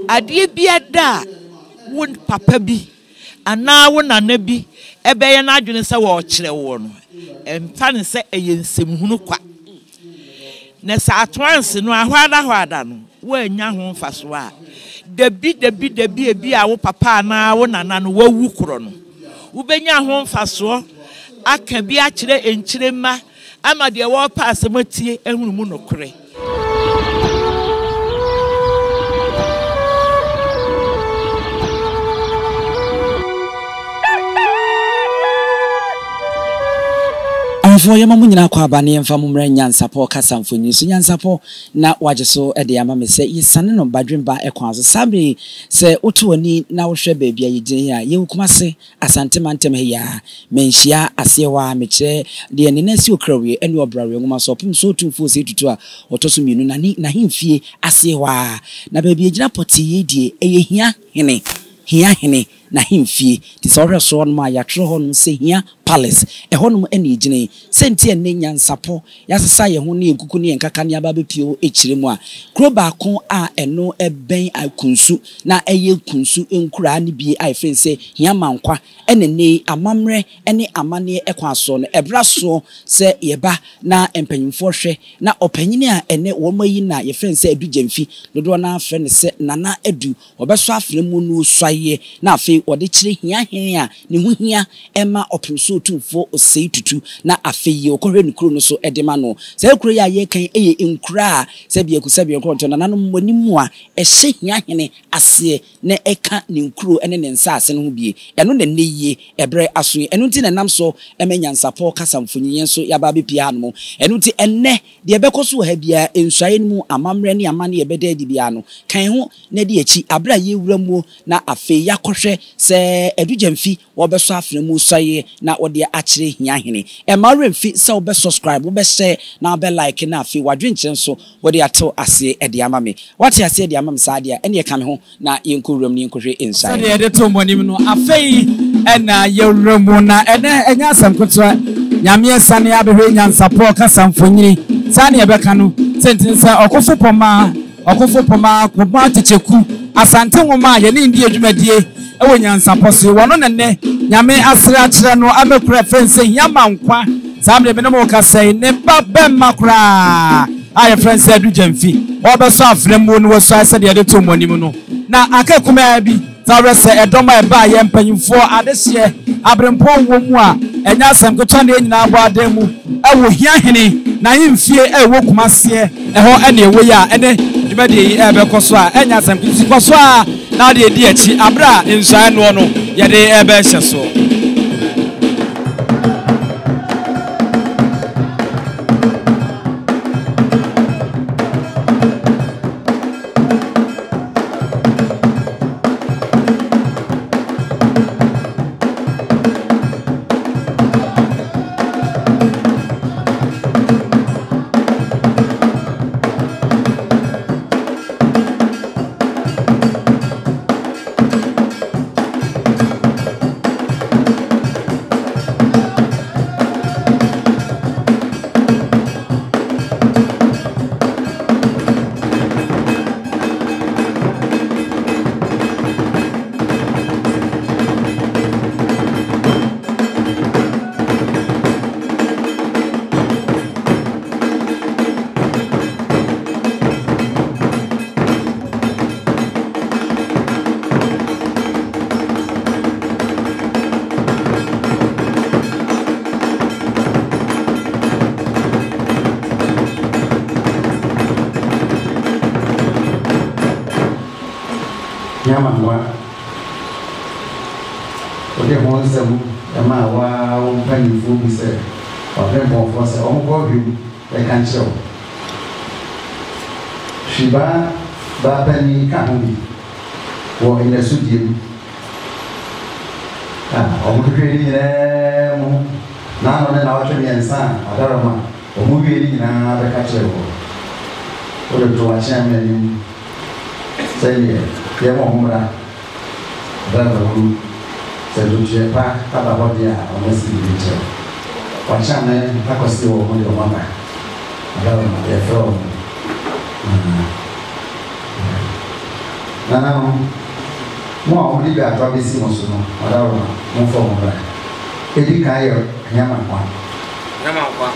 Adie biada won papa bi ana won nana bi ebe ye na adwene se wo kire wo no emfa ne se eyensemhunu kwa na sa atwanse no ahwada no wo anya ho mfaso a debi ebi a wo papa ana wo nana no wawu kro no wo benya ho mfaso aka bi a kire enkire ma ama de wo pa asematie ehunu mu no kre for your mamma kwa bani and famumre NYANSAPO kasamfo news NYANSAPO na wajeso e de ama me say yesane no badwen ba ekwanso sabe say otuani na wo hwe baabi ayedin a ye wukumase asante mantem he ya menhia asewa mekire de ne nasi okrawe ene obrawe nguma so pum so Otumfuo se tutu a otoso mienu na hemfie asewa na baabi agina poti yedie eye Hiahene na hemfie ti so hweso no ma ya tro ho no se hia palace ehonum ene gine senti ene NYANSAPO yasesa ye ho ne enkuku ne enkaka ne aba bepio ekire mu a kroba ko a eno eben akunsu na eye kunsu enkura ne bie ai fense Hiamankwa ene ne amamre ene amane ekwaso no ebraso se yeba na empanyimfo hwe na opanyine a ene womayi na ye fense adujemfi dodo na afre ne se nana adu obeso afre mu no swaye na afi ode kire Hiahene a ne hu hia ema oprimso Otumfuo osei tutu na afi okohwe nukuro no so edema no se ekuro ya ye kan eye enkura se bia kusabia kronto na nanom wanimu a ehye Hiahene ase na eka ne nkuro ene ne nsa ase no ho bie eno ne neye ebre aso eno nti na nam so ema NYANSAPO kasamfonyen so ya ba bepia no eno nti enne de ebekoso ha bia ensuaye mu amamre ne amane ebeda adi bia no kan ho na de achi abra ye wuramu na afi yakohwe se edujemfi wo beso afre mu suaye na ode akire Hiahene e ma remfi se obe subscribe obe share na obe like na afi wadwenche so wode ato ase ede amame wate ase ede amame saade ene ye kame ho na yenkurum ne yenkohwe inside saade ede to monim no afei ena yewramu na ene enya asamkoto nyame esane abehwe NYANSAPO kasamfonyini saane ebeka no sentense Okofo Pomaa Pomaa techeku Asante ngoma ye ne ndi adwumadie ewo NYANSAPO so wono nenne nyame asre akire no amekura fense Hiamankwa samle me no ka sei ne babem makura aye fense adujemfi obeso afremu no woso ase de de to monim no na akakuma bi zawrese edoma eba ye mpanyimfo adehye abrempo womu a enya asem keto na nyina abo ademu ewo Hiahene na hemfie ewo kumase eho ene ewo ya ene dwumadi ebekoso a enya asem koso a na de edi achi abra nsua no ye de ebe hye so Hiamankwa ode ho nsem ema wa mpanyimfo bi se obrembo fo se onko bi e kan chew shiba ba pani ka ho bi wo ina sudiem omu kweli ni mo na no na wa twemi ensa adarama omu bi ni na be ka chew ode to wa chama ni sai Yemo humra Bravo se do je pa taba bodia o mesi biche Wachane mpaka sio wonde wa mama. Ndio ya from. Nana mo a wodi ga to besi mo so no. Wala mo fo mo bra. Edi kan yo Hiamankwa. Hiamankwa.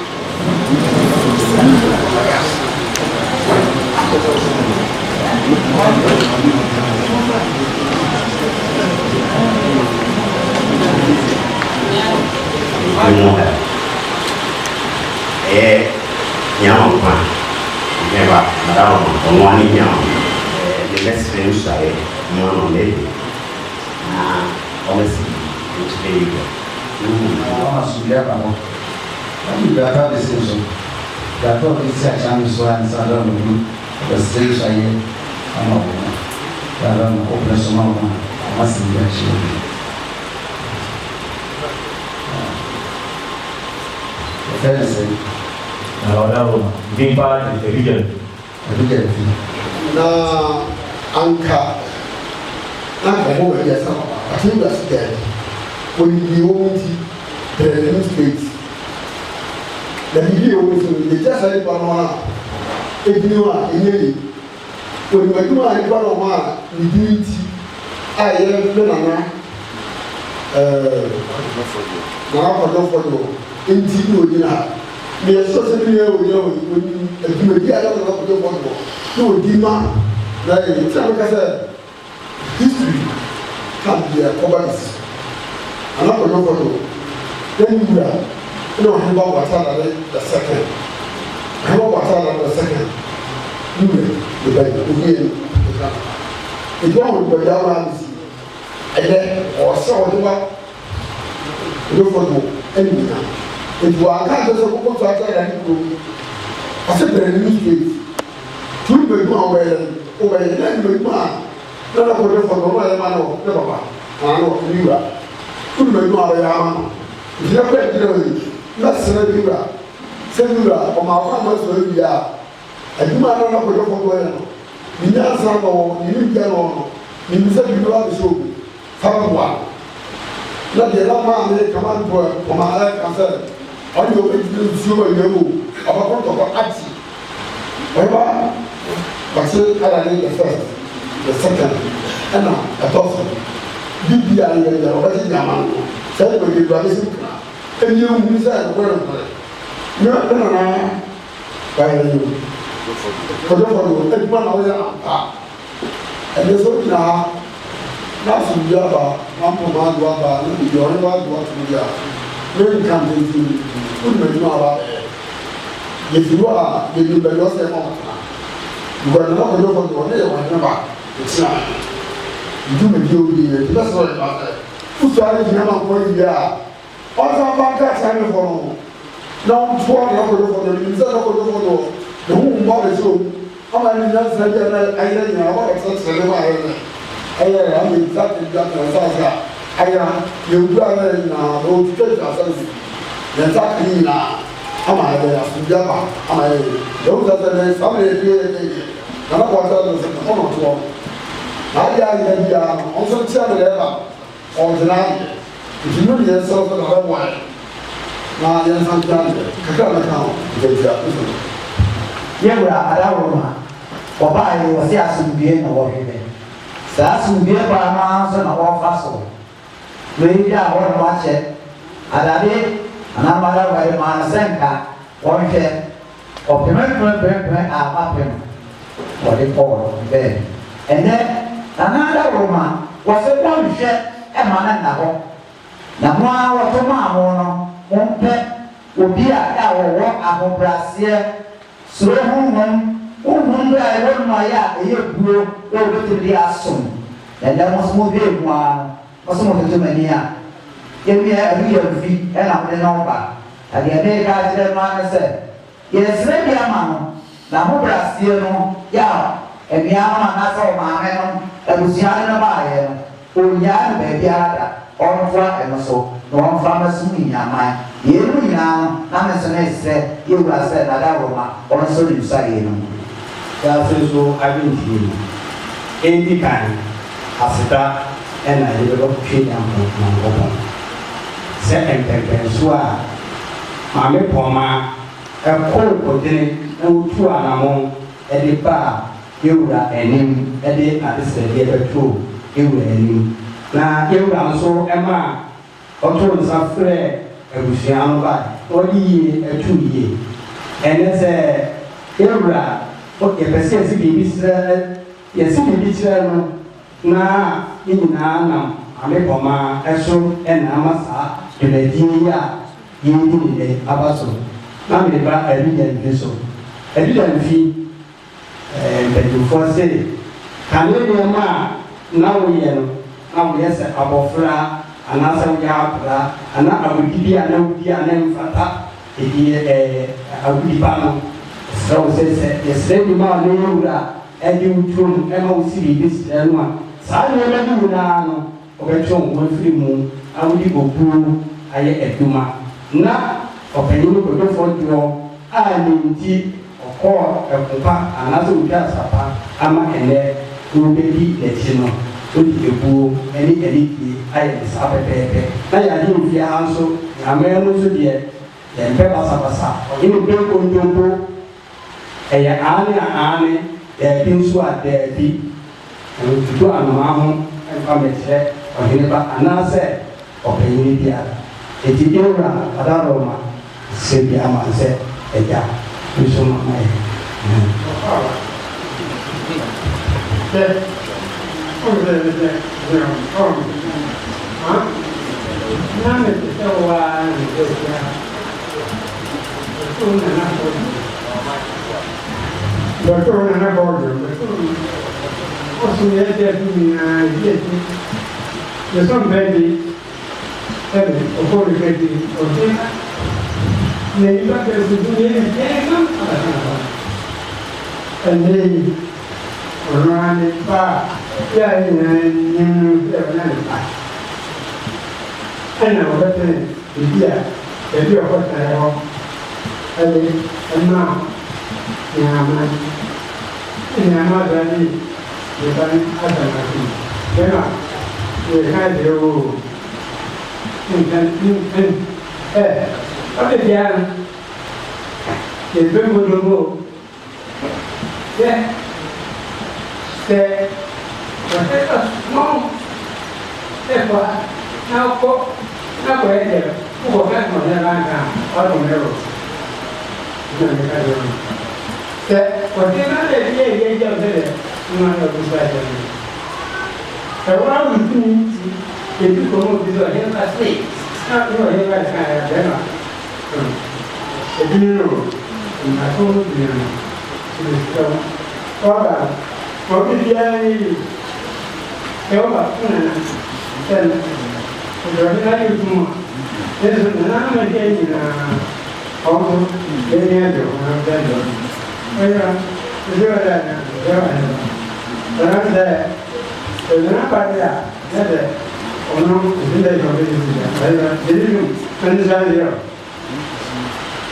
Hiamankwa. Never, madam, on one young. The best friends are young lady. Honestly, it's very good. I'm glad this is so. That all this action is one salon. The stage I am not open some of them. I must be actually. Na anka mo ya sama I think that's dead when you want the space the video was the just like banana if you are in any when you are in banana you do it I am banana now for in Tino me so se me o yo when you are not for no demand like say history can be a coverage and not for no then you are no what the second what the second you the Bible it won't be down and then or so for no anything it was kind of a I said the news two people over the land with man. None of them for the royal man of the papa. I know you are. Two people over the man. If you have read the not Senator, Senator, or my farmers will be out. I do not know what you're going. You know, some you get on. You said you are the show. Found one. Not the other man, they come on for my life concern. On your way to do super you. About what action. Whatever. But I need the first, the second, and now a thousand. You are the already Yaman. Tell me you are listening. And you said, well, no, by you. For the one hour, and there's only now, nothing Java, one command, one, you only want what we are. Very coming to put me about it. If you are, then you better say, you are not going to go there. It's not. You do me do that's what about that. Who's trying to have a point here? Also, about that time for now, 12 hours for the result of the whole body. So, how many years I didn't know what I mean, exactly that. I you brother in old church assembly. Exactly now. Am I there? Am I those are the family? I'm not going to one. I also tell the or the night. If you know yourself, another one. Now, yes, I'm done. Yeah, we are at our room. Or by you was asking being a warrior. Sassing beer by mounds and all fossil. We are watch it. Adabi, and I'm not away, man, Senka, or share, or permanent are what they call there. And then another woman was a one share a man and a home. Now, what Pomaa won't pet will be our walk a home brassier. So, home, I want my year grew over to the assume. And there must move in one or some of the too many. Give me a real fee and I'm the number. And the American man said, yes, maybe a man. Na mo Brasil no ya e bia ma na so ma me no e busia na ba ye no o ya na be bia da on fra e no so no on fra ma su ni ama ye no ina na me so na se ye ura se na da roma on so ni sa ye no ya se so abin ti e di kan asita e na ye do ke ya mo na ko se en so a maame Pomaa ɛkɔ kodene na wotu anamo ɛde ba yewura anim ɛde adesɛdeɛ bɛto yewura anim na yewura nso ɛma ɔto nsa frɛ abusua no ba ɔde yie ɛtu yie ɛnɛ sɛ yewura yɛpɛ sɛ yɛsi biribi kyerɛ no na ne nyinaa nam maame Pomaa ɛso ɛna ama saa dwumadie yi a yɛdi ne aba so na mede ba Abibirem fi so Abibirem fi mpanyinfoɔ sɛ kane nneɛma a na woyɛ no na woyɛ sɛ abɔfra anaasɛ woyɛ apra anaa awudi bi a na wodi a na mfata ɛdi awudi ba no ɛsrɛ wo sɛ yɛsrɛ nnwuma a na yɛwura ɛde wo turom ɛma wo si biribi srɛ no a saa nneɛma no nyinaa no wɔbɛtwe wo afiri mu na wode bɔbuo ayɛ adwuma na ɔpanyin no kodwofoɔ doɔ a ne nti ɔkɔɔ ɛkopa anaasɛ wotwa asapa ama ɛnɛ wobɛdi n'akyi no wode ebuo ɛne anidie ayɛ ne saa pɛpɛɛpɛ na yɛade mfie ha nso nyamea no nso deɛ yɛmpɛ basabasa ɔne no bɛ kontompo ɛyɛ aane a aane daabi nso a daabi ɛtutu anomaa ho ɛmfa mɛkyerɛ ɔhene ba anaasɛ ɔpanyin biara eti yewura adaroma sɛ bi ama sɛ ɛgya nso ma yɛ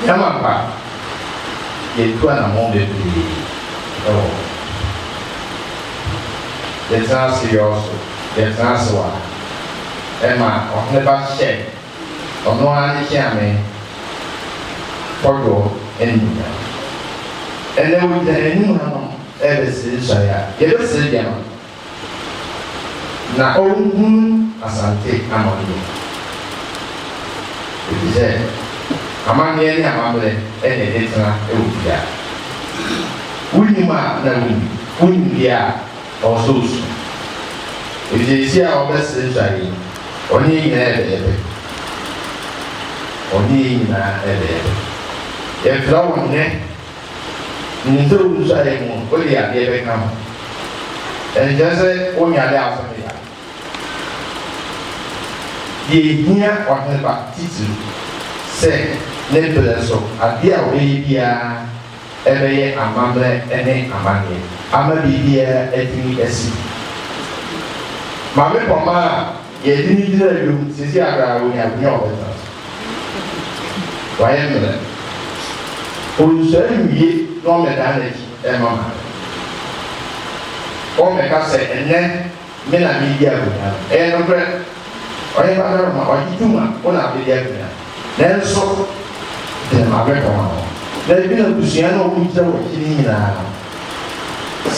Hiamankwa yɛtu anamɔ bebree ɛwɔ yɛtena ase yɛ ɔso yɛtena ase wa ɛma ɔhene ba hyɛ ɔno ara ne hyɛame kɔdoɔ ɛnumya ɛnɛ wogyina anim hanom ɛbɛsiri nsɔre a yɛbɛsiri deɛ no na ɔnhunu Asante ama no ebi sɛ amanneɛ ne amammerɛ ɛna ɛde tena ɛwɔ bia wonim a na wonim deɛ a ɔwɔ sɛ osu ɛfiesi a ɔbɛsere nsɔre yi ɔne nyinaa ɛbɛyɛbɛ yɛfrɛ wo nnɛ nsɛ wo nsɔre mu wode adeɛ bɛka ho ɛnkyɛ sɛ wonyade asɔre ya yɛhia ɔhene ba titiri sɛ ne brɛ so adeɛ a wɔbɛyɛ biara ɛbɛyɛ amammerɛ ne amanneɛ ama biribiara atumi asi maame Pomaa a yɛde ne gyina awiom sisi akra wɔnya ɔbɛtena so wayɛ mmerɛ ɔnsɔre nwie na ɔmɛda n'akyi ɛma ma ɔmɛka sɛ ɛnɛ me na medi agonya no ɛyɛ nokorɛ ɔyɛ badaroma ɔgye tum a wo na abɛdi agonya nanso abɛka ma no na ebi na busua na ɔmo gyina wɔ akyi nyinaa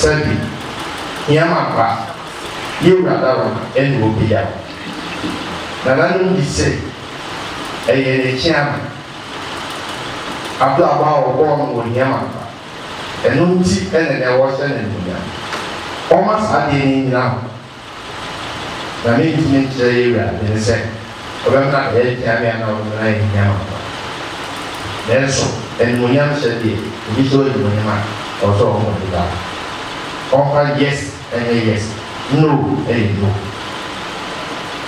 sɛbi Hiamankwa yɛwura daro ɛna obi ya na nanom bi sɛ ɛyɛ ne kyiama abla ba ɔbɔ no wɔ Hiamankwa ɛno nti ɛna na ɛwɔ hyɛ ne nnunya ɔma saa deɛ ne nyinaa na mentumi nkyerɛ yɛwura ne sɛ ɔbɛmna ɛyɛ kyiame ana ɔno na yɛ Hiamankwa nanso ɛnnunyam hyɛ deɛ ebi sɛ ɔyɛ nnunyam a ɔsɛ ɔmo de ba ɔmfa yes ɛnyɛ yes no ɛyɛ no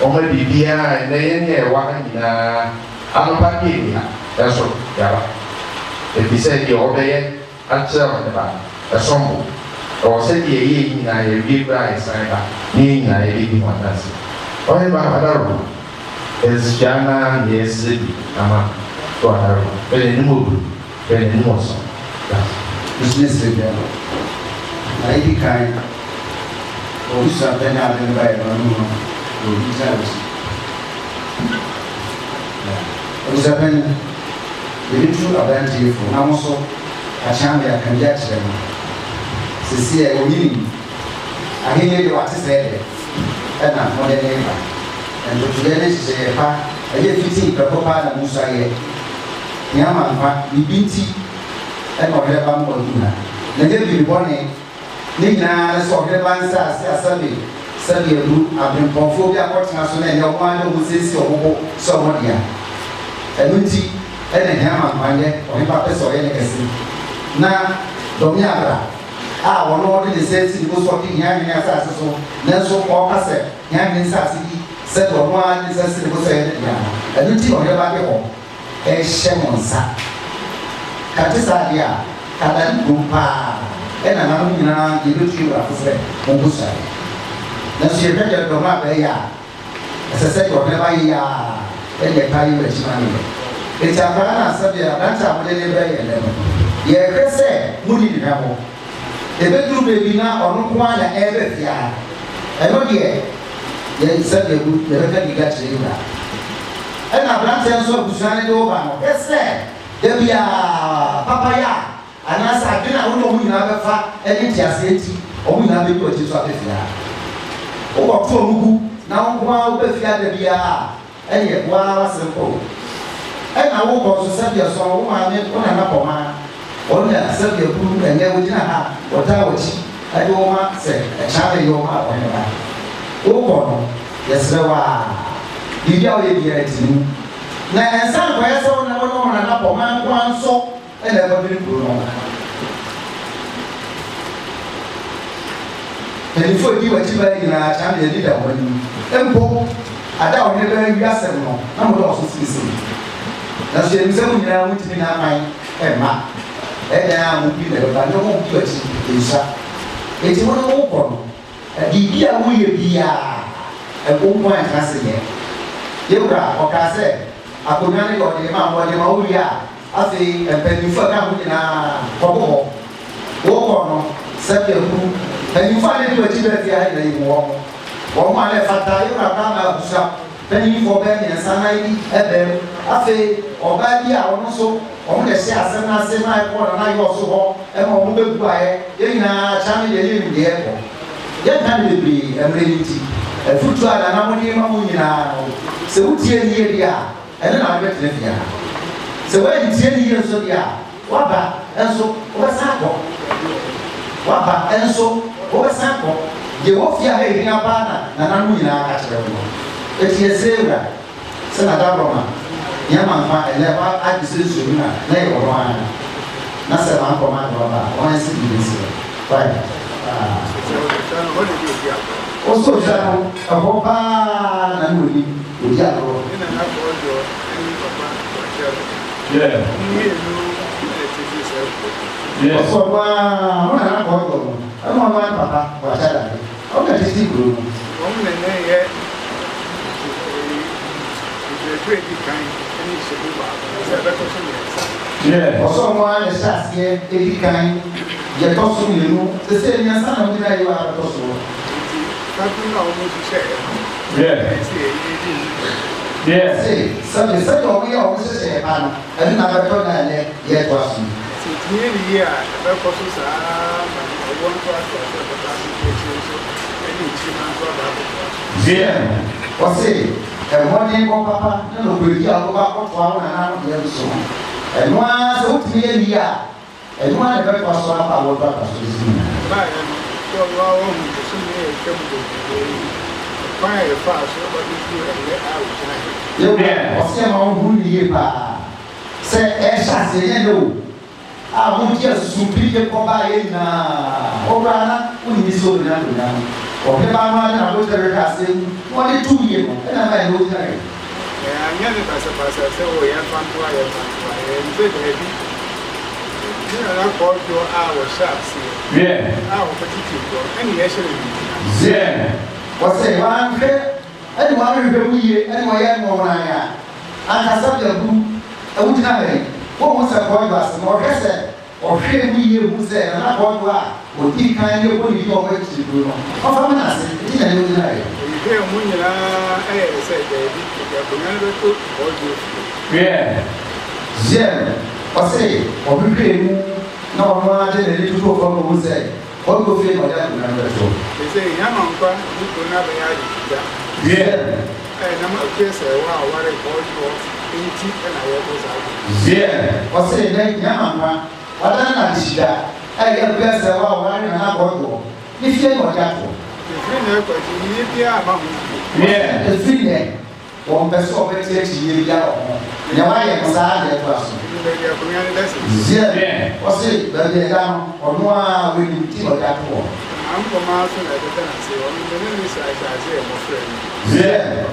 ɔma biribiara ɛnɛ yɛn ne ɛwɔ ha nyinaa anopa deɛ bi ha ɛso yaba ebi sɛ deɛ ɔbɛyɛ akyerɛ ɔne ba ɛsɔmbo ɔwɔ sɛ deɛ yɛyɛ nyinaa yɛwie kora ɛsan ba ne yɛn nyinaa yɛbɛdi ho adanse ɔne ba adaro ɛsua na ne yɛsrɛ bi ama to adaro bɛyɛ ne mu ogu bɛyɛ ne mu ɔsɔ business review na idi kan orisha bɛna ade ne ba yɛ no no orisha orisha bɛna yɛde tu abɛnti fo na mo so akyɛn bɛ akan gya kyerɛ no sisi ɛ onyini ahene de wate sɛ ɛdɛ ɛna mo de ne ba ɛntotodeɛ ne hyehyɛ yɛ pa ɛyɛ fiti pɛpɔ pa na mo so ayɛ Hiamankwa bibi nti ɛna ɔhwɛ ba mo ɔdu na nyɛ bibi bɔne ne nyinaa ne sɛ ɔhwɛ ba nsa ase asɛbe sɛbe abu abempɔnfoɔ bi akɔtena so na ɛnyɛ ɔmo ano ɔmo siesie ɔmo ho sɛ ɔmo dea ɛno nti ɛna Hiamankwa nyɛ ɔhwɛ ba pɛ sɛ ɔyɛ ne kɛse na dɔm yɛ abra a wɔn ɔde ne sɛ si ne ko so ɔde Hiahene asase so nanso ɔka sɛ Hiahene asase yi sɛ ɔno a ne sɛ si ne ko so ɔyɛ ne dea ɛno nti ɔhwɛ ba de hɔ ɛhyɛ mo nsa kate saa deɛ a kadane kurom paa ɛna nanom nyinaa yɛbɛtue wurafo sɛ mo bo suare nanso yɛhwɛ deɛ dɔm a bɛyɛ a ɛsɛ sɛ deɛ ɔbɛba yɛ a ɛne ɛpa yi wɔ akyi ma no yɛ ɛti akwara no asɛ deɛ abrante a mode ne bɛyɛ dɛ no yɛhwɛ sɛ modi ne hwɛ ho ɛbɛduru baabi na ɔno nko a na ɛbɛ fiaa ɛno deɛ yɛsɛ deɛ yɛbɛka diga kyerɛ wura ɛna abrante nso abusua ne de wo ba no ɛsɛ dabi a papa ya anaasɛ adwene a wone ɔmo nyinaa bɛfa ɛne nteaseɛ nti ɔmo nyinaa bɛdu akyi so abɛfia wowɔto ɔmo gu na wo nko a wobɛfia dabi a ɛyɛ woa wasɛm kɔ ɛna wokɔ so sɛdeɛ sɔ wo maame wo nana Pomaa ɔno yɛ sɛdeɛ kuru ɛnyɛ wogyina ha wɔtaa wɔkyi ɛde wo ma sɛ ɛkya bɛyɛ wo ma ɔne ba wokɔ no yɛserɛ wo a biribi a woyɛ biara ti mu na ɛnsa nkɔyɛ sɛ wo na wo nana Pomaa nko a nso ɛna ɛbɛbiri kuro no ɛnifo di wakyi bɛyɛ nyinaa kyɛ na yɛdi da wɔn anim mpo ada a wɔne bɛyɛ wi asɛm no na mo dɛ ɔso sisi na so yɛnim sɛ mo nyinaa motumi na aman ɛmma ɛdan a mo bi na ɛbɛba ne mo bi wakyi nsa eti mo ne wo kɔ no biribi a woyɛ biara ɛbo nko a nka se yɛ yɛwura ɔkaa sɛ akonnwa ne yɛ ɔde ma wɔde ma wo wie a afei mpanyinfo a ka ho nyinaa kɔkɔ hɔ wokɔ no sɛdeɛ kuru mpanyinfo a ne de wakyi bɛɛ fia ha nyina yi wɔn a ne fata yɛwura baa ma abusua mpanyinfo bɛɛ mmiɛnsa na yi ɛbɛn afei ɔbaa bi a ɔno nso wɔn de hyɛ asɛm n'ase na ɛkɔ na n'ayɛ ɔso hɔ ɛma wɔn bɛgu ayɛ yɛn nyinaa kyɛn ne yɛ yɛn deɛ ɛkɔ yɛn ka ne bebree ɛmɛ ne ti ɛfutu a nana mo ne ma mo nyinaa sɛ wotie ne yɛ bi a ɛne na wɔbɛtena fia sɛ wɔyɛ tie ne yɛ nso bi a waba nso wɔbɛsan akɔ waba nso wɔbɛsan akɔ deɛ wɔfia ha yɛn aba na nana mo nyinaa ka kyerɛ wɔn eti ɛsɛ wura sɛ na da brɔma Hiamankwa ɛlɛ ba adi sɛ nsuo na yɛ wɔn ara na sɛ wɔn akɔ ma brɔma wɔn asi bi nsi wɔyɛ ɔsɔ ɔsɔ no ɛhɔ paa na ne wɔni odi agorɔ. ɔsɔ paa wɔn nana kɔ ɔdɔ no ɛna wɔn nana papa wɔahyɛ dade ɔn na titi kuro no. wɔn nana yɛ ɛdɛdɛ edi kan ɛne ìṣèlú wa ɛsɛ ɛbɛtɔ so mmiɛnsa. ɔsɔ wɔn a yɛhyɛ aseɛ edi kan yɛtɔ so mmienu sese mmiɛnsa na wɔn gyina yi wɔ abɛtɔ so. kakuru na wɔn hyehyɛ ɛsɛ ɛyɛ Yes. Say, something we always say, man, and never told that yet was. It's nearly a year, the purposes are one to ask for the yeah, what's it? And one day, Papa, no, we'll go back to our and so on. And once, what me a year, and one of us saw our brothers to see. Fire fast, but you what's your own year? Say, Asha, no. I won't just superior Pomaa now. Orana, we is so young. Or the Bama, I was very casting 22 years, and I know that. I never pass a pass, I say, oh, yeah, fun to I am heavy. You know, I called your hour shots here. Yeah, our particular, any actually. Yeah, what's a one fair? And one review, and NYANSAPO. And I said, I would have. What was a boy was more rest or shame we who said, and I want to or keep kind of what you always do. Of a mass, you hear Munila, I said, yeah. Jen, or say, or we pay no more than a little people who say, what go feel or that number. They say, Hiamankwa, you could never have. Yeah, and I'm a case, wow, what a boy. Yeah, what's it like, Yaman? What I did, I get best of our one and a bottle. If you know that, yeah, the 3 day. One best of it takes you down. Now I am sad person. Yeah, what's it, but they're down or no, we need to that for. I'm from Martin at the tenancy, or the minister, I say, my friend. Yeah,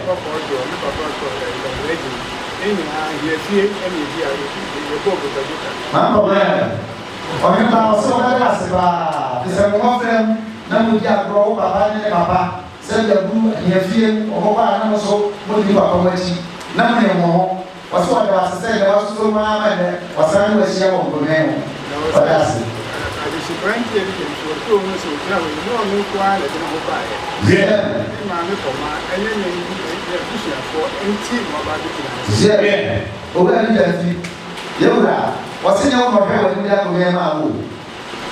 yeah, what's in your head when you have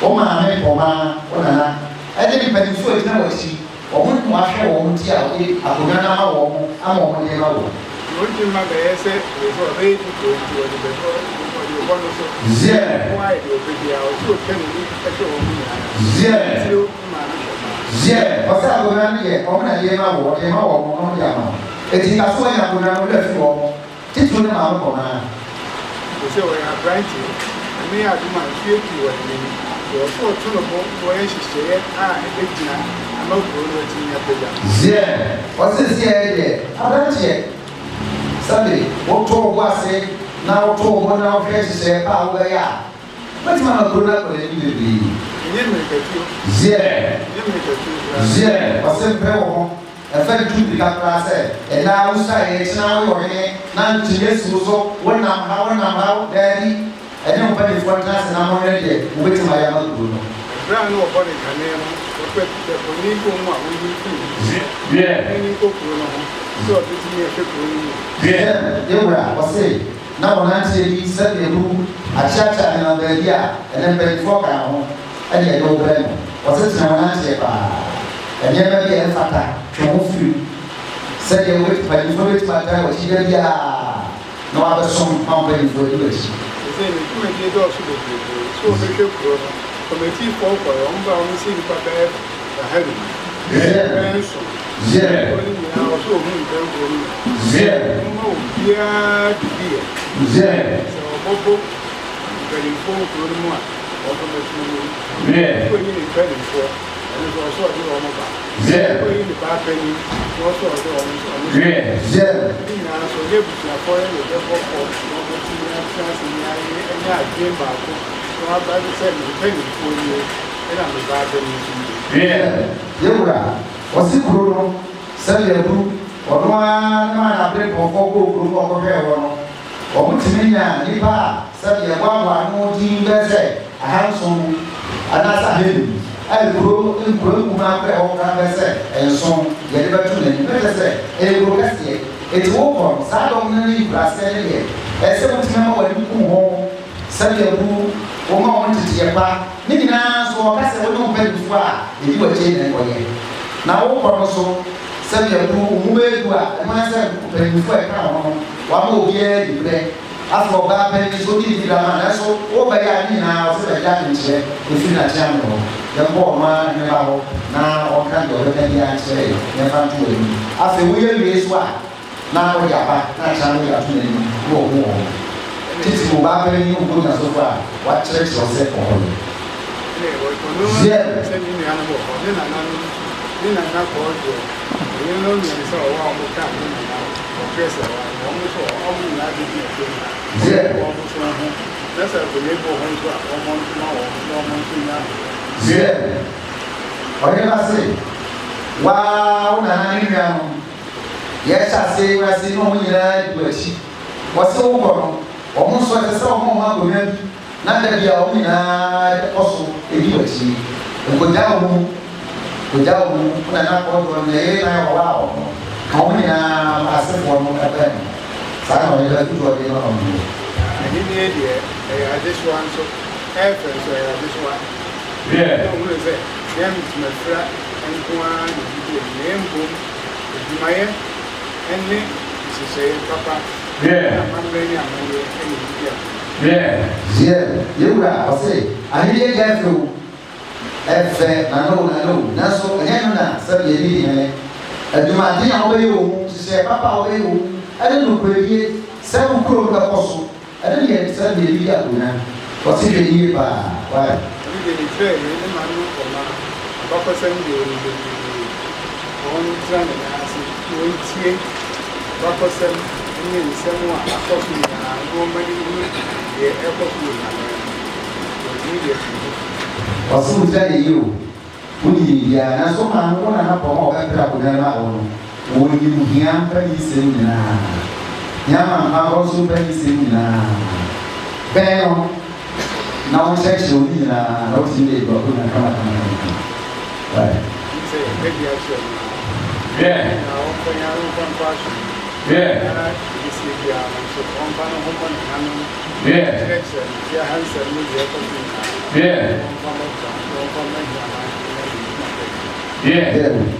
Pomaa, Pomaa, I didn't pay for it now. She won't wash her own tea. I'm on the level. You my said, we're ready to go to the yeah, why you'll be out. Yeah, what's up with that? It's in a way I'm going to left for. It's one of our Pomaa. So we are branching. I may have my fear to you're so tunable where she said, I'm not going to yeah, what's this here? I don't yet. Sunday, what told was it? Now told one of our faces, how they are. What's my good up with you? Yeah, what's in Peru? A fair to be got class, and now say it's now or none to yes, so when I'm how, daddy, and nobody for class and I'm already with my own group. Brown nobody can name the Bonito one we yeah, any cook, so this is yeah, you were, what's it? Now, Nancy said the room, a church and the idea, and then very fog out. And yet, no brain. Was it now Nancy? And never be a fatter, to move you. Said you wait, but you know it, my time was here. No other song company for you. So, committee for on see the bed, the heavy. Yeah, yeah, yeah, so, Bobo, very full to the more. Yeah, and it's also a little more. Yeah, the back penny, also a little. Yeah, yeah, so they are foreign with the book of and I came back. So I'm about to send the penny for you, and I'm the back penny. Yeah, you are. What's it, Bruno? Send your group, or one man I play for 4 group of her. Or what's me now? Nipa, send your one more team, I have some another hidden. I grow in Guru, and so get better to the better say, a It's over. So I don't really understand it. As a time when you come home, send your boo, or more to your back. Nina, so I said, we don't pay before if you were changing away. Now, also, send your boo, move it to and when I said, pay before I come, one more year, you play. As for that, penny, so did you so over here now, so that I can share if you're not channel. The poor man, now, all kinds of the say, never to him. After we raise what? Now we are back, not channel, you are doing more. This is what you put us so far. What church was set for you? Yeah, send me the animal, then I called you. You know, you saw a while more time, Professor, almost all the yeah, that's a neighbor home to yeah. What did I say? Wow, yes, I say, I see no one what's over? Almost like a song, not that you are also a beauty. Go down, when I go on the air, wow. How many are one more event? Simon, you have to go on. I didn't hear this one, so after this one. Yeah, I'm going to say, my friend, and one, name boom, my and me, she say, Papa. Yeah, yeah, you are, say, I need to get through. I know, that's so, and so you do my dear away to say, Papa, away. I don't know where he is, 7 crore apostle. I don't yet send the leader. What's it a year by? Why? I didn't say, Papa send you on Sunday. I said, Papa send me someone, a coffee, and go many airport. What's who tell you? We are not so much one and up on our when you hear pennies in Yaman also pennies in Bell. Now, sexual dinner, not in the book. Right. Yeah.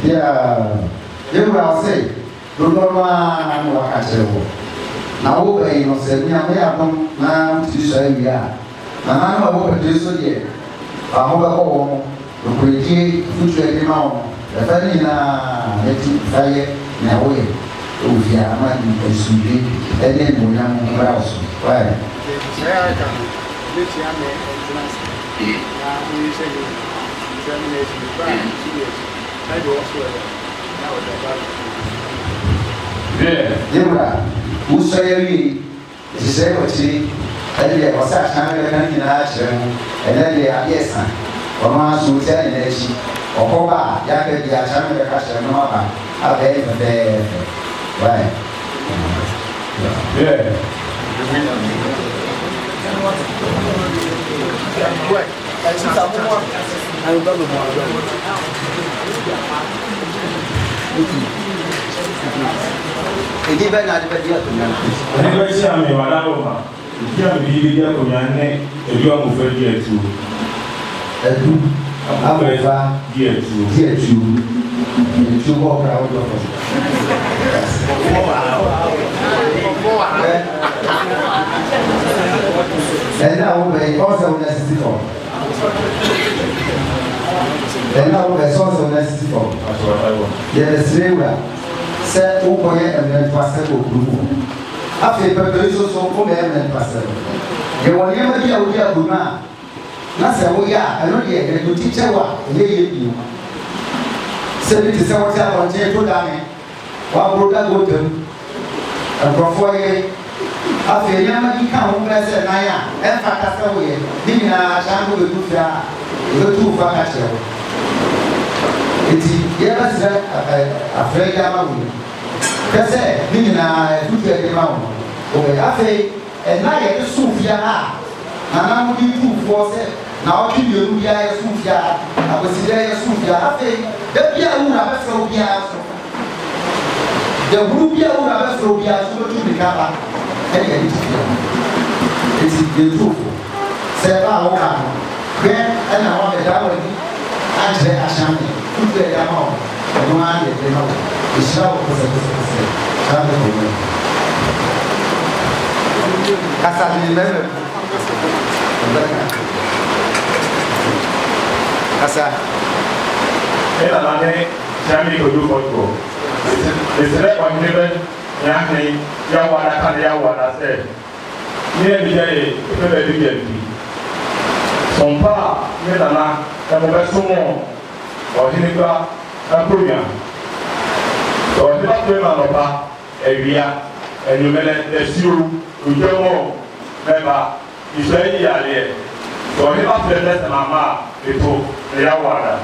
Yeah. You will say, don't know what I say. Now, obey, no, said, we are now to say, we are. And I know what this is yet. I hope I go to create future amount. The family now, let's fire now. Oh, yeah, I might be a and then we are browse. Right. I can this young man. Now, we say, examination, I do also. Yeah, who say we say what she and was such time in action, and then they are yes, or mass who tell in it, or Pomaa, Yankee, the Ashanti, the Castle, no, are very there. Right. Yeah. Ini benar ada dia tu. Ini kau siapa ni? Walau apa? Dia dia tu yang ni dia mau dia tu. Itu apa dia tu? Dia tu. Itu bawa kau tu. Dan aku beri kau seorang asisten. Dan aku beri seorang asisten. Dia sering c'est au point de passer au groupe. Après, peu de choses sont comme elle passer. Et on y a dit à Odia Buna, là c'est Oya, alors il y a des petits chewa, il y a eu. C'est lui qui s'est rendu à l'entier tout l'année. On a broda gotem, un profoyer. Après, il y a un qui quand on laisse un naya, un fracassé, il y a un chambre de tout faire, de tout fracassé. Et il y a un frère Yamaou. Qu'est-ce que c'est? Tout est Yamaou. Ok, après, et là, il y a des soufia. Nana mou di tout forcé. Na aucune de nous, il y a un soufia. Après, il y a un soufia. Après, depuis à où on a fait ça au bien. The group here who have to be as much to the car and it is the truth. Several Okan, where and I want the Dawadi and the Ashanti, put the amount of one that they know. It's now for the Asa. Ela lá tem chame o do foto. Esse é o nível Hiahene ya wada kan ya wada se. Ni bi jaye ko be bi jaye. Sompa ni dana e mo be sumo o hiniba akonya. So ni ba pe ma no ba ewia enyumele esiru ujomo meba isai ya le. So ni ba pe le mama itu ya wada.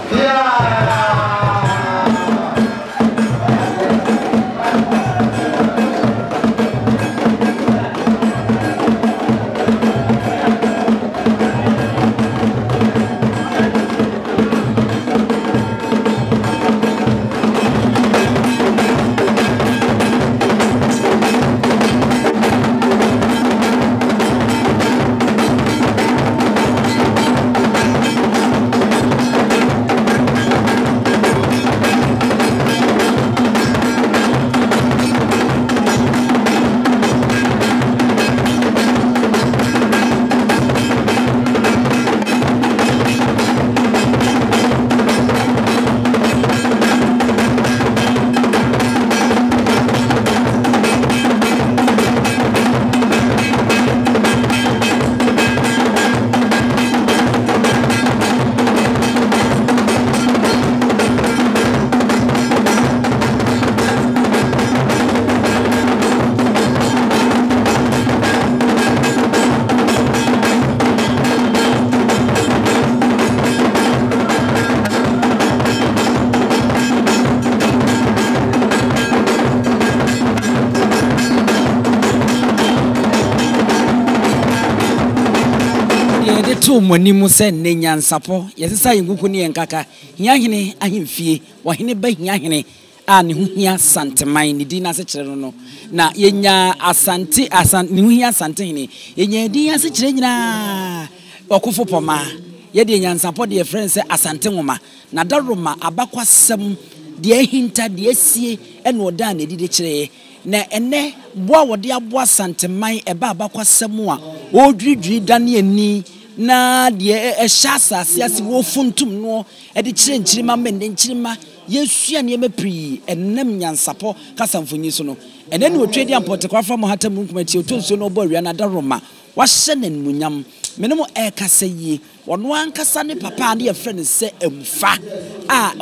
Moni Musa NYANSAPO, Yesisa Yungukuni and Kaka, Hiahene, Ahimfie, Wahine by Hiahene, and Huhia Santamai, Nidina Secherono. Na Yenya Asante, Nuhia Santini, Yenya Dia Sechelina, Okofo Pomaa, Yedi NYANSAPO, dear friends, Asante Woma, Nadaruma, Abakwa Sem, dear Hinta, dear Sie, and Wodani did it. Na ene boa wode aboa Santamai, eba Abakwa Semua, Odri Dani ni. Na de ehasa asiasi wo funtum no e de chirenchirima mende nchirima yesua ne mepri ennem NYANSAPO kasamfonyi so no ene ne otwedi ampote kwafa mo hatam nkumati otonso no bo awia na daroma wahye nanmunyam menemo e kasa yi wono ankasa ne papa ne ye friend se emfa a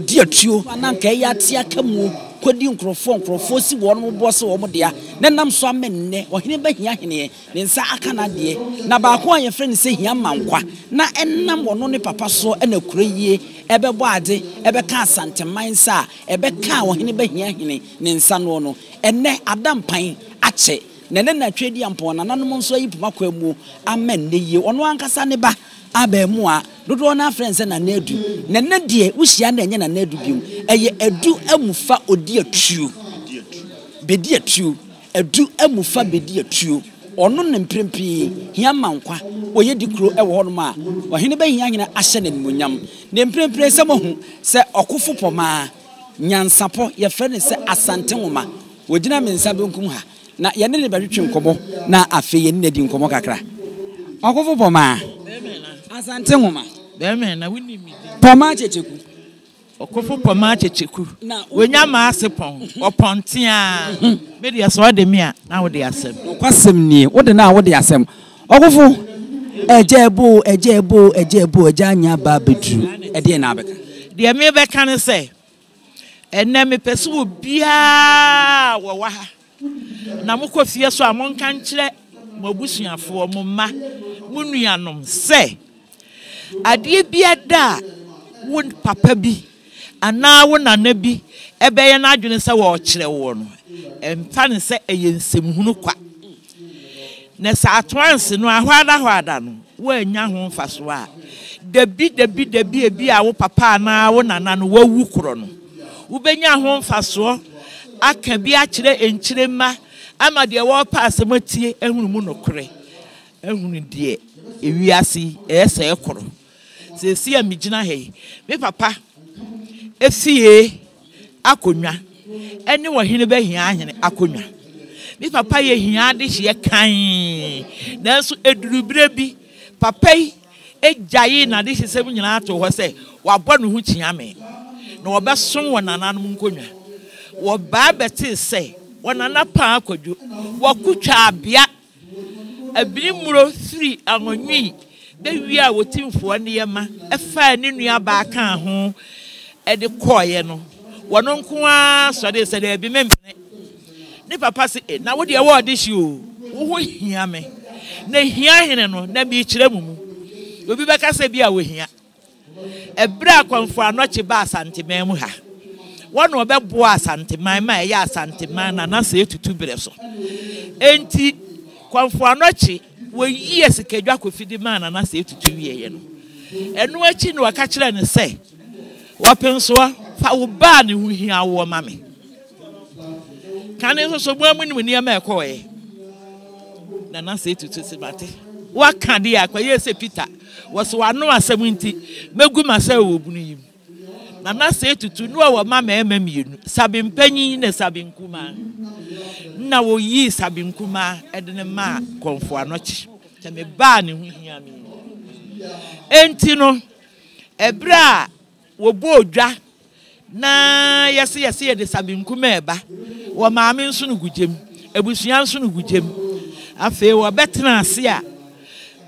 di atuo ananka ya atia kamu kodi nkrofo si wono bo se wo mo dia nenam so amenne ohene ba Hiahene ne nsa aka na de na ba ko an ye friend se Hiamankwa na ennam wono ne papa so na kureyie ebebo ade ebeka Asante mansa ebeka ohene ba Hiahene ne nsa no no enne adampan ache nene na twedi ampo na nanom nso yi poma kwa mu amen ne ye ono ankasa ne ba abemu a dodo na friends na nadu nene de wuhia na enye na nadu bium eye edu amufa odi atuo bedi atuo edu amufa bedi atuo ono ne mprempi Hiamankwa Odikro ewo hono ma ohene ba Hiahene ahye na nimonyam ne mprempre se mohu se Okofo Pomaa NYANSAPO ye frene se Asante Woma wogina mensa benkum ha na yene ne badwetwe nkomo na afe yene ne di nkomo kakra Okofo Pomaa Asante Woma na wini mi Pomaa checheku Okofo Pomaa checheku wenya ma asepon opontia me de so de me a na wo de asem kwasem ni wo de na wo de asem Okofo ejebo ejanya ba bedru e de na abeka de me be kan se enne me pese wo bia wo wa ha na mokɔ fie so a monka nkyerɛ mabusuafo mo ma munuanom se ade bia da wo papa bi ana wo nana bi ebeye na adwene se wo kyerɛ wo no empa ne se eyensemhunu kwa na sa atwanse no ahwada no wo anya ho mfaso a dabi ebi a wo papa ana wo nana no wawu kro no wo benya ho mfaso aka bi akyerɛ enkyirema ama de wo pa asɛmatie ehunu mu nokore ehunu de ewiase ɛsɛ ekoro sesi a migina he me papa efie akonwa ene wo hene ba hia ahene akonwa me papa ye hia de hye kan nanso edurubire bi papa yi ejaye na de hye sɛm nyina ato ho sɛ wabɔ no hu kiame na wɔbɛsom wɔ nananom nkonwa wɔ baa bɛte sɛ wɔnana pa akɔdwo wɔkutwa abia abinimuro firi anonwi bewi a Otumfuo ne yema efa ne nua ba kan ho e de koye no wono nko a so de se de bi mempene ne papa se na wo de wo de hyi o wo hia me na hia hene no na bi kire mumu obi beka se bi a wo hia ebra akwanfo anoche ba Asante man mu ha wono obebo Asante man ma ya Asante man na se etutu bere so enti kwanfo anoche wo yi esikedwa kofidi man na se etutu wiye no enu achi no aka kire ne se wapenso fa wo ba ne hu hia wo mame kane so bo amu ni ma ekoye na se etutu se mate waka de akwaye se Peter was wano asem nti megu masa wo bunu yim na se etutu no wo mama emamienu sabimpanyin na sabinkuma na wo yi sabinkuma edene ma konfo anochi te me ba ne hu hia me enti no ebra wo bodwa na yese de sabinkuma eba wo maame nso no gugem ebusuan nso no gugem afi wo betena ase a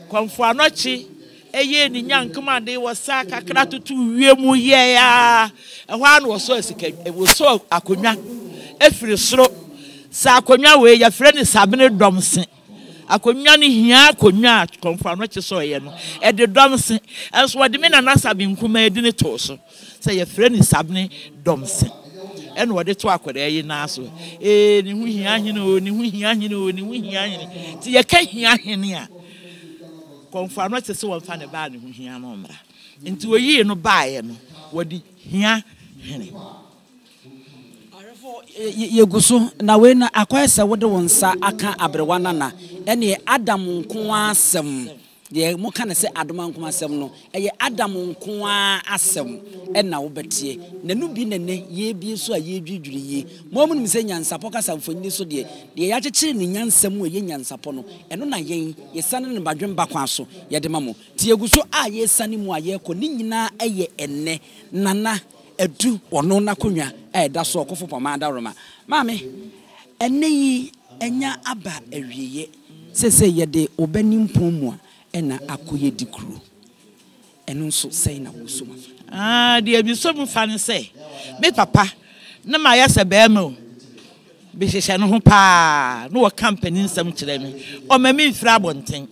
konfo anochi eye ni nyankama de wo sa kakra tutu wiemu ye ya ehwa na wo so asika wo so akonwa efiri soro sa akonwa we ya frɛ ne sabene domse akonwa ne hia akonwa konfo anochi so ye no e de domse enso wo de me na sabinkuma edi ne to so say ya frɛ ne sabene domse ene wo de to akwara yi na so ni hu hia hene o ni hu hia hene o ni hu hia hene ti ye ka hia hene a konfa no tese won fa ne ba ne hu hia no mra nti oyi no baaye no wodi hia hene arefo yeguso na we na akwese wode wonsa aka abrewa nana ene Adam nko asem de mo kana se adoma nko asem no eye Adam nko asem ena wo betie nanu bi nene ye bi so a ye dwidwiri ye mo mu se nyansapo kasa mfoni so de ya kyekire ni nyansam wo ye nyansapo no eno na yen ye sane ne badwemba kwa so ye de mamo ti eguso a ye sane mu a ye ko ni nyina eye enne nana edu ono na konwa da so Okofo Pomaa da roma maame enne yi enya aba awieye sese ye de obani mpon mu a ena akoye Odikro eno nso sei na wo so ma de abi so mu fa ne sei me papa na ma ya se be ma bi hyehyɛ no ho pa no wo company nsam kyerɛ me o ma me mfira bonten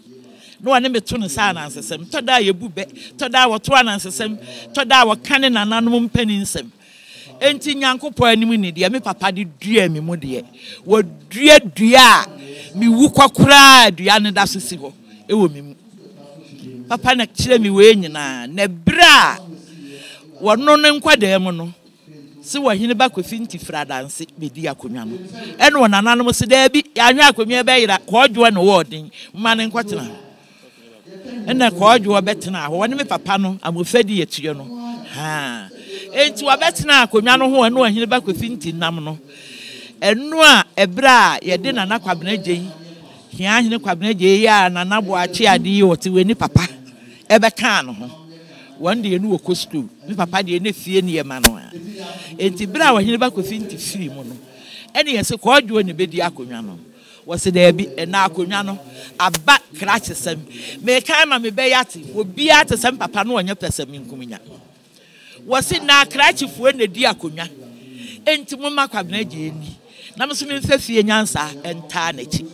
no wa ne meto no sa na ansesem to da ye bube to da wo to na ansesem to da wo kane na nanom mpani nsam enti nyankopɔ anim ni de me papa de dua mi mu de wo dua mi wu kwakura dua ne da so si ho e wo mi mu papa na kyerɛ mi we nyina na bra wono ne nkwadam no se wo hene ba kofi nti fradanse bedi akonwa no ene wo nananom se da bi anwa akonwa ba yira ko odwo no wo odin ma ne nkwatena ene ko odwo betena ho wone me papa no amofadi yetuye no ha enti wa betena akonwa no ho ene wo hene ba kofi nti nam no enu a ebra ye de nana kwabena gyeyi Hiahene kwabena gyeyi ya nana bo achi ade wote weni papa ebe kan no ho one day no wo school me papa de ne fie ne yema no enti bra wa hene ba kofi nti firi mu no ene yese ko odwo ne bedi akonwa no wo se da bi na akonwa no aba krache sem me kan ma me be yate obi ate sem papa no onye pesem nkuminya wo se na krache fuo ne di akonwa enti mo ma kwabena gyeyi ni na me so me fa fie nyansa enta na chi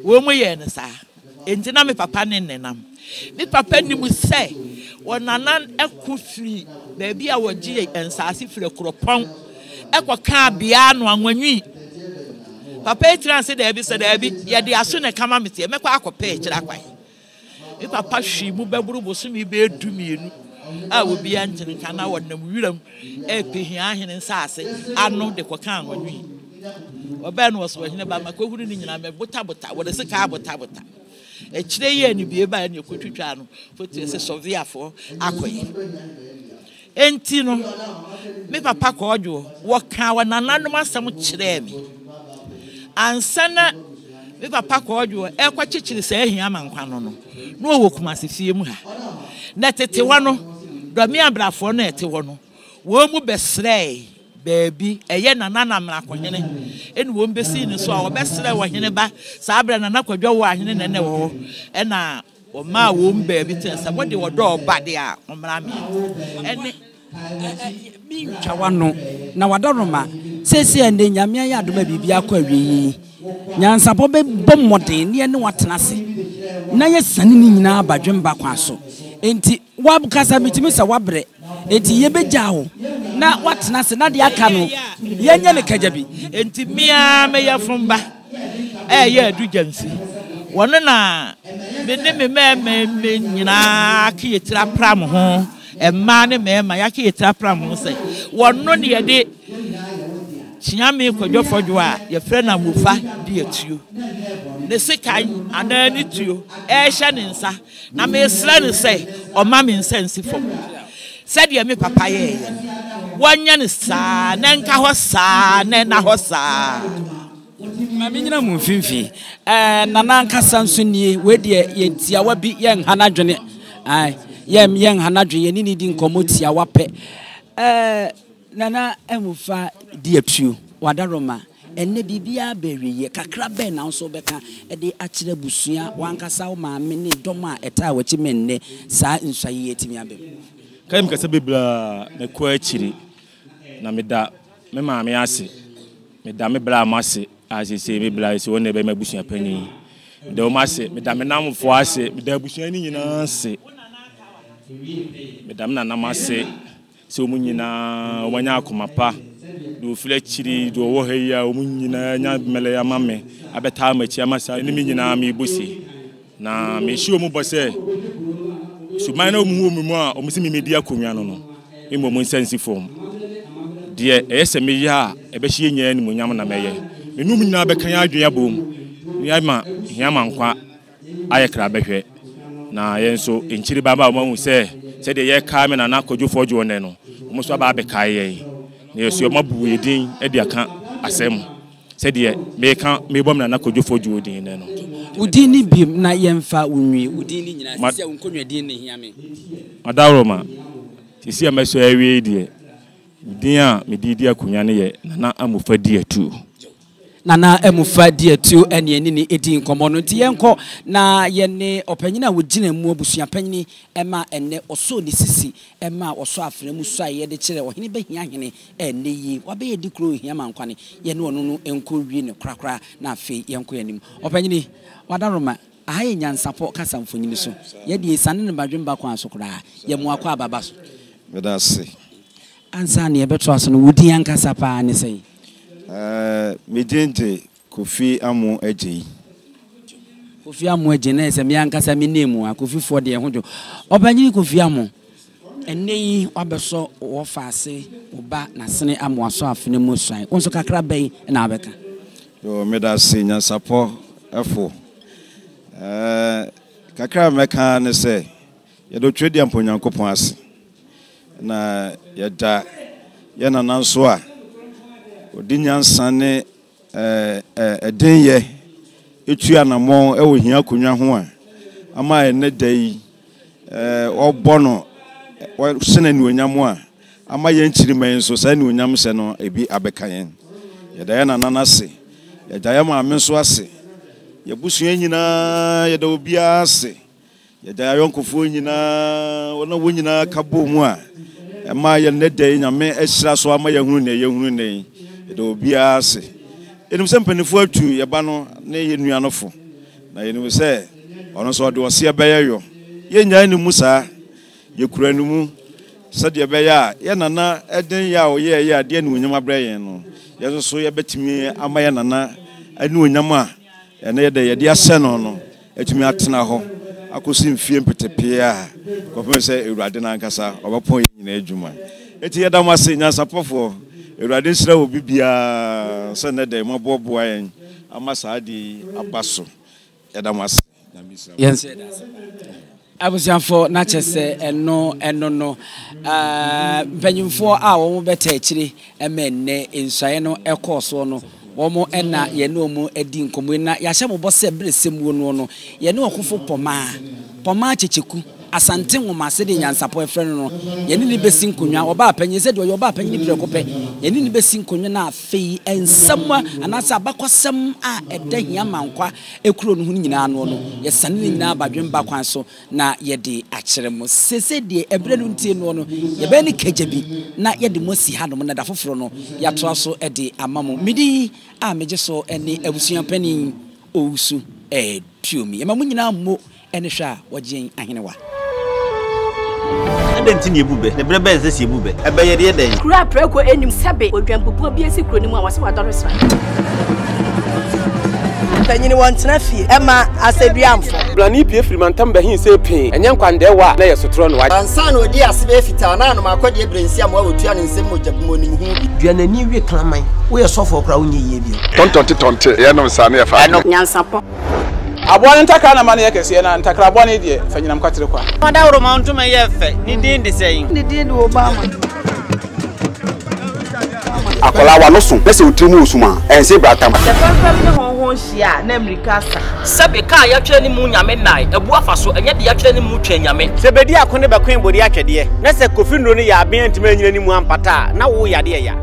wo mu ye ne sa enti na me papa ne nenam me papa ni mu se wonana ekufiri ba bia wogie ensase fire kropon ekoka bia no anwanwi papa etranse da bi se da bi ye de aso ne kama mete mekwa akopa ekira kwai me papa hwi mu baburu bosu mi be dumienu a obi antene kana wonam wiram e pe Hiahene nsase ano de kokan wanwi oba no so Hene ba makohuru ni nyina me bota wode se ka bota e kire ye ni bie ba ne kotwitwa no fotu se soviafo akoyi enti no me papa ko odwo wo ka wa nananom asem kire me ansana me papa ko odwo e kwa chichiri se Hiamankwa no wo kumase fie mu ha na tete wa no do me abrafo no ete wo no wo mu besrei baby eye nana mrakohene eni wo mbesi ni so a wo besrei wo hene ba sa abra nana kwadwa wo ahene nene wo e na o ma wo baby tensa mo de wo do bade a o mra me eni mi twawano na wadaroma sesi ende nyame ya adoma bibia kwa wi nyansapo be bomoden ne watenase na ye sane ni nyina badwemba kwa so enti wabukasa bitimi sa wabre enti ye bejawo na watenase na de aka no yenye ne kajabi enti mia me ya fomba ye adujansi wono na me nyina ka yetira pram ho emma ne mema yake yetira pram ho se wono ne ye de Chiame kwadwofodwo a ye frɛ na mofa de atuo ne sekan anani tuo hye ne nsa na me sra ne sɛ ɔma me nsa nsi fom sɛ de me papa ye wonya ne saa na nka hɔ saa na hɔ saa ma me nyina mu mfimfi nana nkasa nso nie we de ye tia wa bi ye nhana dwene ye nhana dwene ye ni di nkomo tia wa pɛ nana emufa diatu wadaroma enne bibia beriye kakra be na nso beka de akire busua wankasa wo maame ne dom a eta wachi menne saa nsaye etimi abem kai mkasa bibla na kwa akiri na meda me maame ase meda me bla amase asese me bla ese wona be mabusua panyin de o mase meda me namfo ase meda busua ni nyina ase meda me nanamase se omunyina omanya akomapa do flechiri do wo heya omunyina nya mele ya mame abeta machi amasa ni nyina me bosi na me shi omu bose suman na omu mu a omisi me media konwa no imo mu sensi form de ese me ya ebe shi nya ni munyam na meye menum nyina be kan adwen abom yama Hiamankwa ayekra behwe na yenso enchiri baba omu se de ye ka me na kodwofo dwo ne no mo so ba be kai ye na yesu mabu edin e de aka asem se de me ka me bom na kodwofo dwo din ne no udin ni bim na yemfa unwi udin ni nyina sisi unkonwa din ne hiame madaroma sisi ameso awie de udin a me didi akonwa ne ye na amufa di atu nana emufa diatu ene eni ni edin komo no ti yenko na yene opanyina wogina mu abusua panyini ema ene oso ni sisi ema oso afre mu so aye de kire ohene be Hiahene ene yi wabe Odikro Hiamankwa ne yene ono no enko wi ne krakra na afi yenko yanim opanyini wadaroma ahaye NYANSAPO kasa mfonyini so ye de sane ne badwemba kwa so kra ye mu akwa baba so medase ansa ne beto aso no wudi ankasa pa ne sei Medente Kofi Amu Eji. Kofi Amu Eji na ese mi ankasa mi name a Kofi for de hojo. Obanyi Kofi Amu. Enne yi obeso wo faase oba na sene amu aso afene mu swan. Onso kakra bai na abeka. Yo medase NYANSAPO efo. Kakra meka ne se ye do twedi amponyankopon ase. Na ye da ye na nanso a Odinyansane edenye etu anamon e wo hia konwa ho a ama ene dai obono sene ni onyam a ama ye nchiri man so sa ni onyam se no ebi abekayen ye da na nanase ye da ya ma menso ase ye busua nyina ye da obi ase ye da yonkofo nyina wona wo nyina kabo mu a ama ye ne dai nyame ehira so ama ye hunu ne ye hunu ne do biase enum se mpanifo atu ye ba no na ye nuanofo na ye nu se ono so de ose be yeyo ye nya ni musa ye kura ni mu se de be ya ye nana eden ya o ye ya de ni onyam abrayen no ye so ye betimi ama ye nana ani onyam a ene ye de ye de ase no no etumi atena ho akosi mfie mpetepea kɔpem sɛ Awurade na ankasa ɔbɛpɔn nyina adwuma eti yɛda mo ase nyansapɔfo Awurade nsira wo bibia sɛ ne dɛ mabɔboa yɛn ama saa de abaso yɛda mo ase yes abusiafo na kyese eno no mpanyimfo a wo beta akire emenne ensuaye no ekoso no womo ena ye no mu edi nkomo na ya hye mobɔ se bresem wo no ye ne Okofo Pomaa checheku Asante nwomase de nyansapo efre no ye ne besi nkonwa oba apanyi se de oba apanyi ni prekope ye ne besi nkonwa na afei ensamwa anasa abakosem a eda Hiamankwa ekuro no hu nyina no ye sane ni nyina badwemba kwan so na ye de akyere mo sese de ebre no ntie no ye be ni kajabi na ye de mosi ha no na da foforo no ya to aso e de amamo midi a meje so ene abusuan pani ousu tuomi ema mo nyina mo ene hwa wogyen ahenewa Adenti ni ebube ne brebe nsesi ebube ebeye de den kura preko enim sebe odwampopo bi esi kuro ni mu a wase wadore sra tanyini wontena fie ema aseduamfo blani pie frimantam behin se pin enye nkwandewa na yesotro no wa ansa na odi asebe fita na no makode ebrensi am wa otua ne nsem mojabumo nim hu duanani wie klaman wo yesofo kra wo nyeye bi tontonte ye no nsa na ye fa nyansapo abone ntakra na mane yakese na ntakra abone de fanyinam kwatere kwa wadawro ma ntuma ye fe ni din de sei ni din de Obama akola wa no so pese utrimu osuma ense bratam the family ne honhon hia na America sa sebe ka ya twa ni mu nyame nai ebu afaso enye de ya twa ni mu twa nyame sebedi akone bekwen bodi atwede na se kofi nro ni ya aben antima nyina ni mu ampata na wo yade ya